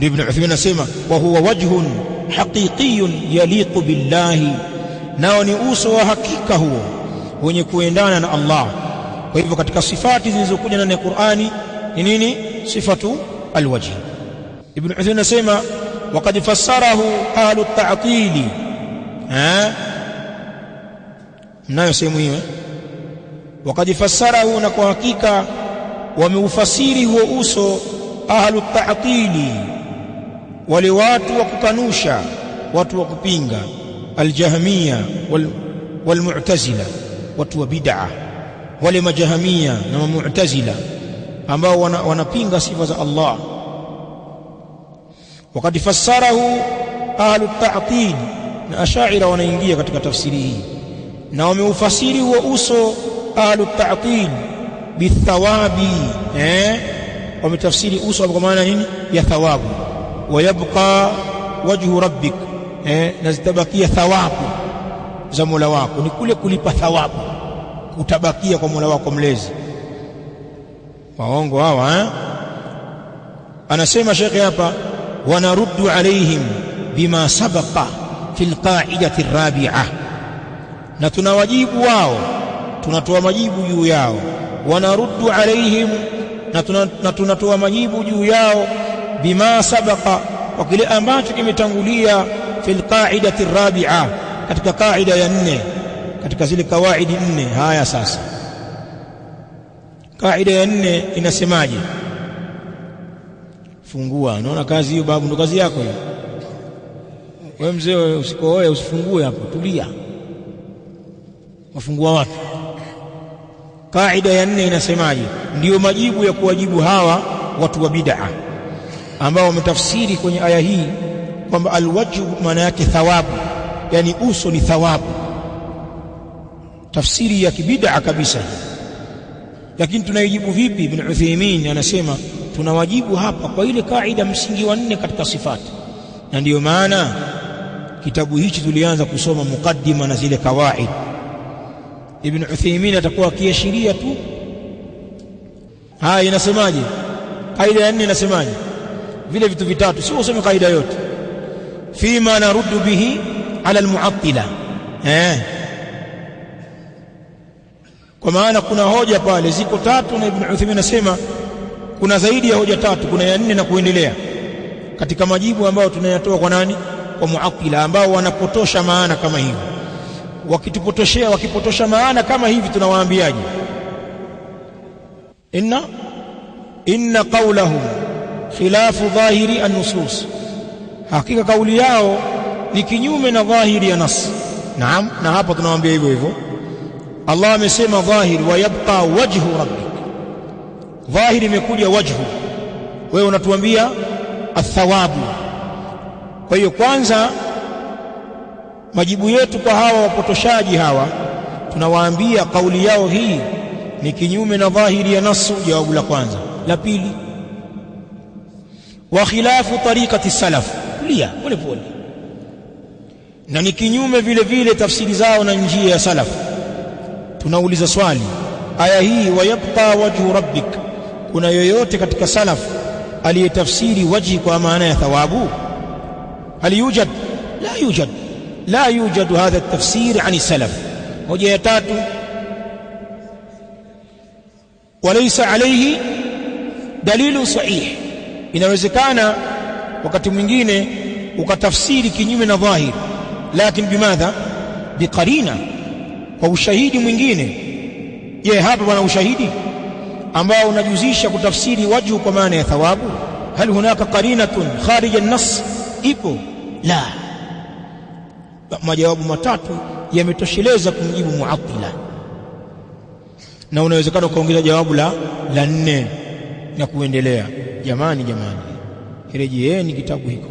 Ibn Uthaymin anasema wa huwa wajhun haqiqiyyun yaliqu billahi, nao ni uso wa hakika huo wenye kuendana na Allah. Kwa hivyo katika sifati zilizokuja ndani ya Qur'ani ni nini? Sifatu alwajh. Ibn Uthaymin anasema waqad fassarahu ahlu at-ta'til, mnayo sehemu hiyo, waqad fassarahu, na kwa hakika wameufasiri huo uso ahlu at-ta'til, wale watu wa kukanusha, watu wa kupinga, aljahmiya walmu'tazila, watu wa bid'a, wale majahmiya na mu'tazila ambao wanapinga sifa za Allah. Wakati fassarahu ahlu at-ta'til, na ashaira wanaingia katika tafsiri hii, na wameufasiri huo uso ahlu at-ta'til bithawabi, wametafsiri uso kwa maana nini? Ya thawabu. Wayabqa wajhu rabbik, na zitabakia thawabu za Mola wako, ni kule kulipa thawabu utabakia kwa Mola wako mlezi. Waongo hawa. Anasema shekhi hapa, wanaruddu alaihim bima sabaqa fil qa'idati ar-rabi'ah, na tunawajibu wao, tunatoa majibu juu yao. Wanaruddu alaihim, na tunatoa majibu juu yao, bima sabaqa, kwa kile ambacho kimetangulia, fil qa'idati ar-rabi'ah, katika kaida ya 4 katika zile kawaidi 4. Haya sasa, kaida ya 4 inasemaje? Fungua, naona kazi hiyo babu, ndo kazi yako hiyo. Wewe mzee, usikooe, usifungue hapo, tulia. Wafungua watu. Kaida ya 4 inasemaje? Ndiyo majibu ya kuwajibu hawa watu wa bid'a ambao wametafsiri kwenye aya hii kwamba alwajhu maana yake thawabu, yani uso ni thawabu, tafsiri ya kibid'a kabisa. Lakini tunaijibu vipi? Ibn Uthaymin anasema tunawajibu hapa kwa ile kaida msingi wa 4 katika sifati, na ndiyo maana kitabu hichi tulianza kusoma mukaddima na zile kawaid. Ibn Uthaymin atakuwa akiashiria tu. Haya, inasemaje kaida ya 4? Inasemaje? Vile vitu vitatu, sio usome kaida yote. Fima naruddu bihi ala almu'attila, kwa maana kuna hoja pale ziko 3, na Ibn Uthaymin anasema kuna zaidi ya hoja 3, kuna ya 4 na kuendelea, katika majibu ambayo tunayatoa kwa nani? Kwa mu'attila ambao wanapotosha maana kama hivi. Wakipotosha maana kama hivi, tunawaambiaje? inna qawlahum khilafu dhahiri an-nusus, hakika kauli yao ni kinyume na dhahiri ya nas. Naam, na hapa tunawaambia hivyo hivyo. Allah amesema dhahiri, wa yabqa wajhu rabbik, dhahiri imekuja wajhu, wewe unatuambia athawabu. Kwa hiyo kwanza majibu yetu kwa hawa wapotoshaji hawa, tunawaambia kauli yao hii ni kinyume na dhahiri ya nasu, jawabu la kwanza. La pili, wa khilafu tariqati salaf, kulia pole pole, na ni kinyume vile vile tafsiri zao na njia ya salaf. Tunauliza swali, aya hii wa yabqa wajhu rabbik, kuna yoyote katika salaf aliyetafsiri wajhi kwa maana ya thawabu? Hal yujad? La yujad, la yujadu hadha at-tafsir ani salaf. Hoja ya 3, walaysa alayhi dalilu sahih, inawezekana wakati mwingine ukatafsiri kinyume na dhahir, lakini bimadha? Biqarina, kwa ushahidi mwingine. Je, hapa bwana ushahidi ambao unajuzisha kutafsiri wajhu kwa maana ya thawabu? Hal hunaka qarinatun kharija an-nass? Ipo? La. Majawabu 3 yametosheleza kumjibu mu'attila, na unawezekana ukaongeza jawabu la 4 na kuendelea. Jamani, rejeeni kitabu hiko.